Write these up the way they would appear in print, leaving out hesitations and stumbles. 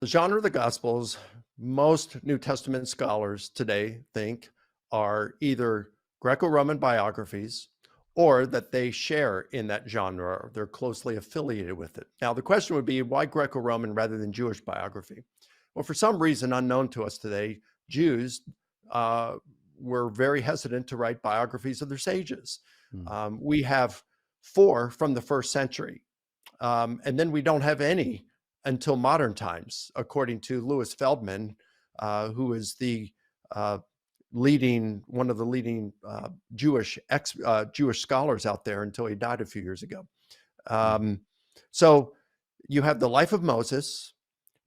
The genre of the Gospels, most New Testament scholars today think are either Greco-Roman biographies or that they share in that genre, or they're closely affiliated with it. Now, the question would be, why Greco-Roman rather than Jewish biography? Well, for some reason unknown to us today, Jews uh, were very hesitant to write biographies of their sages. Hmm. We have four from the first century, and then we don't have any until modern times, according to Louis Feldman, who is the uh, one of the leading Jewish scholars out there until he died a few years ago. Hmm. Um, so you have the life of Moses,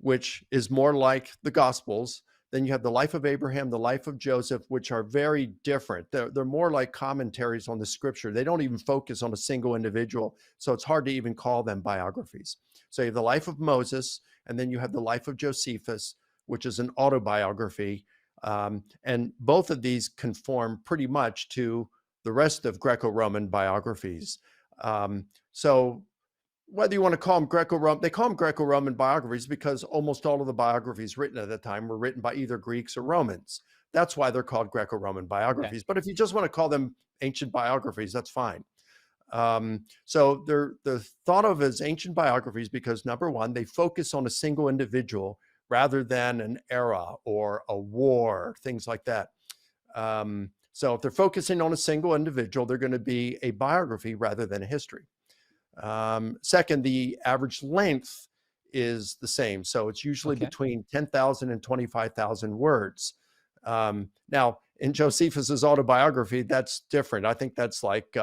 which is more like the Gospels. Then you have the life of Abraham, the life of Joseph, which are very different. They're more like commentaries on the scripture. They don't even focus on a single individual. So it's hard to even call them biographies. So you have the life of Moses, and then you have the life of Josephus, which is an autobiography. And both of these conform pretty much to the rest of Greco-Roman biographies. So whether you want to call them Greco-Roman, they call them Greco-Roman biographies because almost all of the biographies written at the time were written by either Greeks or Romans. That's why they're called Greco-Roman Okay. biographies. But if you just want to call them ancient biographies, that's fine. So they're thought of as ancient biographies because, number one, they focus on a single individual rather than an era or a war, things like that. So if they're focusing on a single individual, they're going to be a biography rather than a history. Second, the average length is the same. So it's usually Okay. between 10,000 and 25,000 words. Now, in Josephus's autobiography, that's different. I think that's like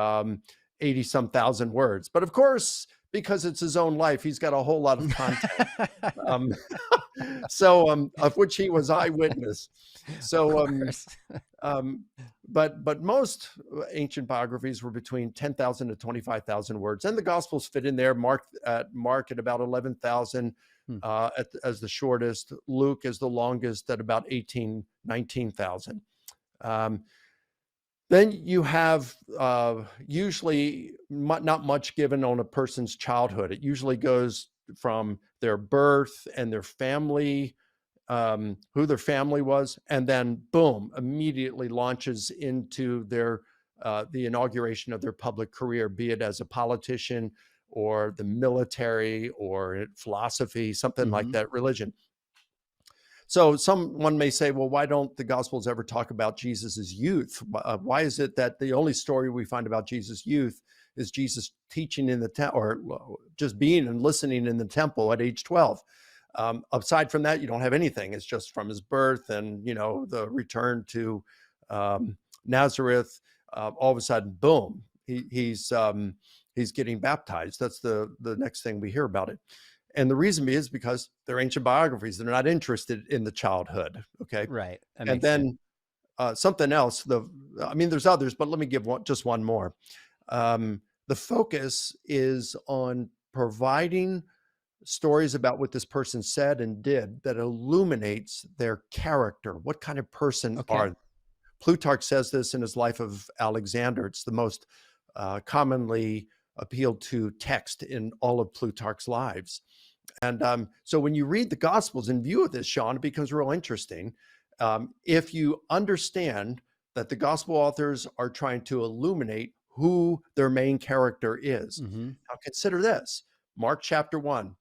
80 some thousand words. But of course, because it's his own life, he's got a whole lot of content. Um, of which he was eyewitness. Of So, course. um, but most ancient biographies were between 10,000 to 25,000 words, and the Gospels fit in there. Mark at about 11,000 Hmm. as the shortest. Luke is the longest at about 19,000. Um, then you have usually not much given on a person's childhood. It usually goes from their birth and their family, who their family was, and then boom, immediately launches into the inauguration of their public career, be it as a politician or the military or philosophy, something like Hmm. that, religion. So someone may say, well, why don't the Gospels ever talk about Jesus's youth? Why is it that the only story we find about Jesus' youth is Jesus teaching in the temple, or just being and listening in the temple at age 12? Aside from that, you don't have anything. It's just from his birth and the return to Nazareth. All of a sudden, boom, he's getting baptized. That's the next thing we hear about it. And the reason is because they're ancient biographies. They're not interested in the childhood. Okay. Right. That And makes sense. then something else. I mean, there's others, but let me give just one more. The focus is on providing stories about what this person said and did that illuminates their character. What kind of person Okay. are they? Plutarch says this in his Life of Alexander. It's the most commonly appealed to text in all of Plutarch's lives. And so when you read the Gospels in view of this, Sean, it becomes real interesting. If you understand that the Gospel authors are trying to illuminate who their main character is. Hmm. Now consider this. Mark chapter 1,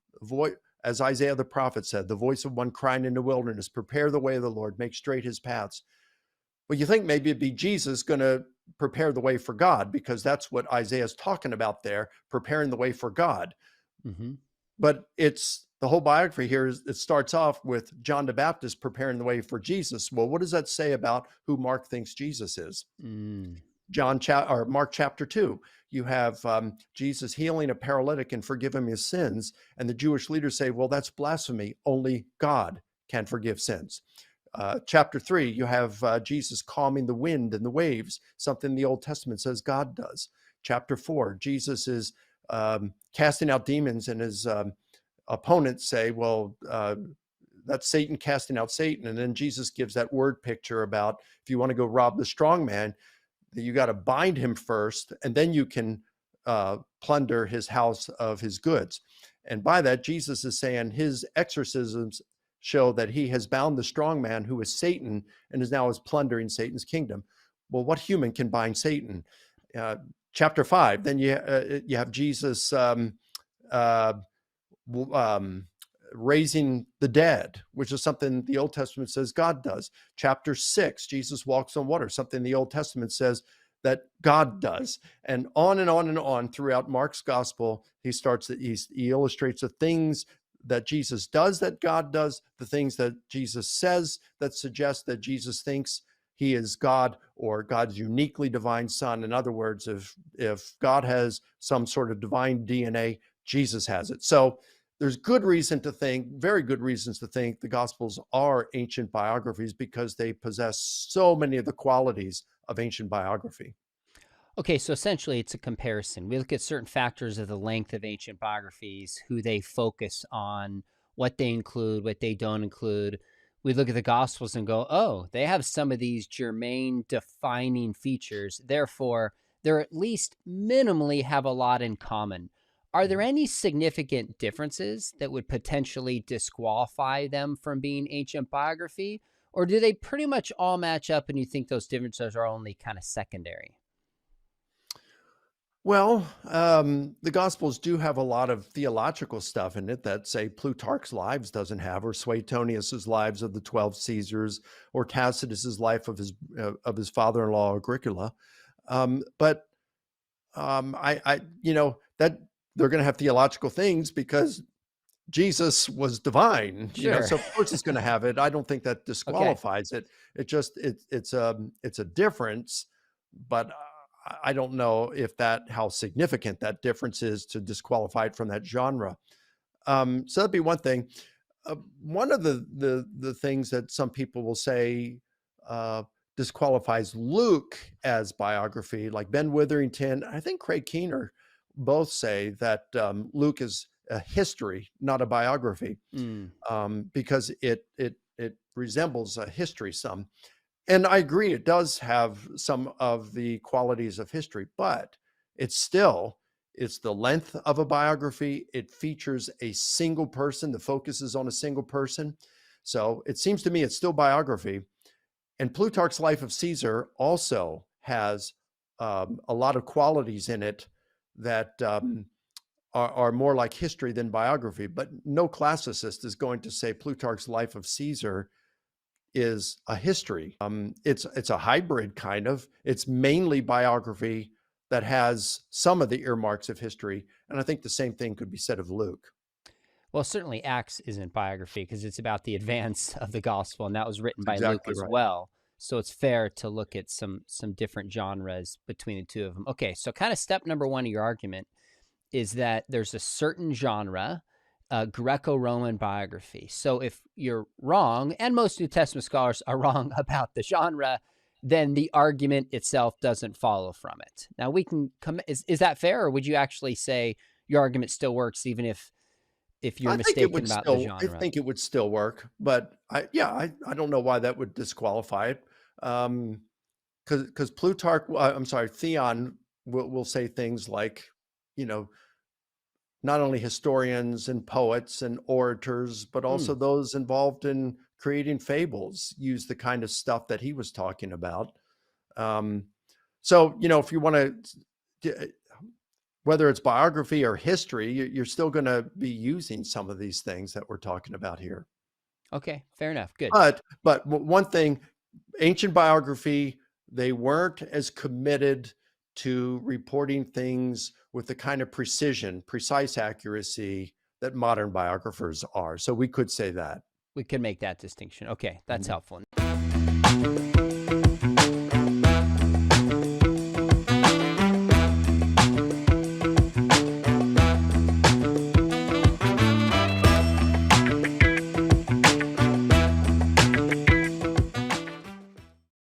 as Isaiah the prophet said, the voice of one crying in the wilderness, prepare the way of the Lord, make straight his paths. Well, you think maybe it'd be Jesus going to prepare the way for God, because that's what Isaiah is talking about there, preparing the way for God. Hmm. But it's the whole biography here it starts off with John the Baptist preparing the way for Jesus. Well, what does that say about who Mark thinks Jesus is? Mm. Or Mark chapter 2, you have Jesus healing a paralytic and forgiving his sins. And the Jewish leaders say, well, that's blasphemy. Only God can forgive sins. Chapter 3, you have Jesus calming the wind and the waves, something the Old Testament says God does. Chapter 4, Jesus is casting out demons, and his opponents say, well, that's Satan casting out Satan. And then Jesus gives that word picture about, if you want to go rob the strong man, you got to bind him first, and then you can plunder his house of his goods. And by that, Jesus is saying his exorcisms show that he has bound the strong man who is Satan and is plundering Satan's kingdom. Well, what human can bind Satan? Chapter 5, then you have Jesus uh, raising the dead, which is something the Old Testament says God does. Chapter 6, Jesus walks on water, something the Old Testament says that God does. And on and on and on throughout Mark's gospel, he illustrates the things that Jesus does that God does, the things that Jesus says that suggest that Jesus thinks he is God or God's uniquely divine son. In other words, if God has some sort of divine DNA, Jesus has it. So there's good reason to think, very good reasons to think the Gospels are ancient biographies because they possess so many of the qualities of ancient biography. Okay, so essentially it's a comparison. We look at certain factors of the length of ancient biographies, who they focus on, what they include, what they don't include. We look at the Gospels and go, oh, they have some of these germane defining features. Therefore, they're at least minimally have a lot in common. Are there any significant differences that would potentially disqualify them from being ancient biography? Or do they pretty much all match up and you think those differences are only kind of secondary? Well, the Gospels do have a lot of theological stuff in it that, say, Plutarch's Lives doesn't have, or Suetonius's Lives of the 12 Caesars, or Tacitus's life of his father-in-law Agricola. But that they're going to have theological things because Jesus was divine, Sure. so of course it's going to have it. I don't think that disqualifies it. It's a difference, but I don't know if how significant that difference is to disqualify it from that genre. So that'd be one thing. One of the things that some people will say disqualifies Luke as biography, like Ben Witherington, I think Craig Keener, both say that Luke is a history, not a biography, because it resembles a history some. And I agree, it does have some of the qualities of history, but it's the length of a biography. It features a single person. The focus is on a single person. So it seems to me it's still biography. And Plutarch's Life of Caesar also has a lot of qualities in it that are more like history than biography. But no classicist is going to say Plutarch's Life of Caesar is a history. It's a hybrid kind of. It's mainly biography that has some of the earmarks of history. And I think the same thing could be said of Luke. Well, certainly Acts isn't biography because it's about the advance of the gospel, and that was written by Luke Exactly as right. well. So it's fair to look at some different genres between the two of them. Okay, so kind of step number one of your argument is that there's a certain genre, Greco-Roman biography. So if you're wrong, and most New Testament scholars are wrong about the genre, then the argument itself doesn't follow from it. Now we can come. Is that fair, or would you actually say your argument still works even if you're mistaken about the genre? I think it would still work, but I don't know why that would disqualify it. Because Plutarch, I'm sorry, Theon will say things like, not only historians and poets and orators, but also those involved in creating fables use the kind of stuff that he was talking about. So, if you want to, whether it's biography or history, you're still going to be using some of these things that we're talking about here. Okay, fair enough. Good. But one thing, ancient biography, they weren't as committed to reporting things with the kind of precise accuracy that modern biographers are. So we could say that. We can make that distinction. Okay, that's helpful.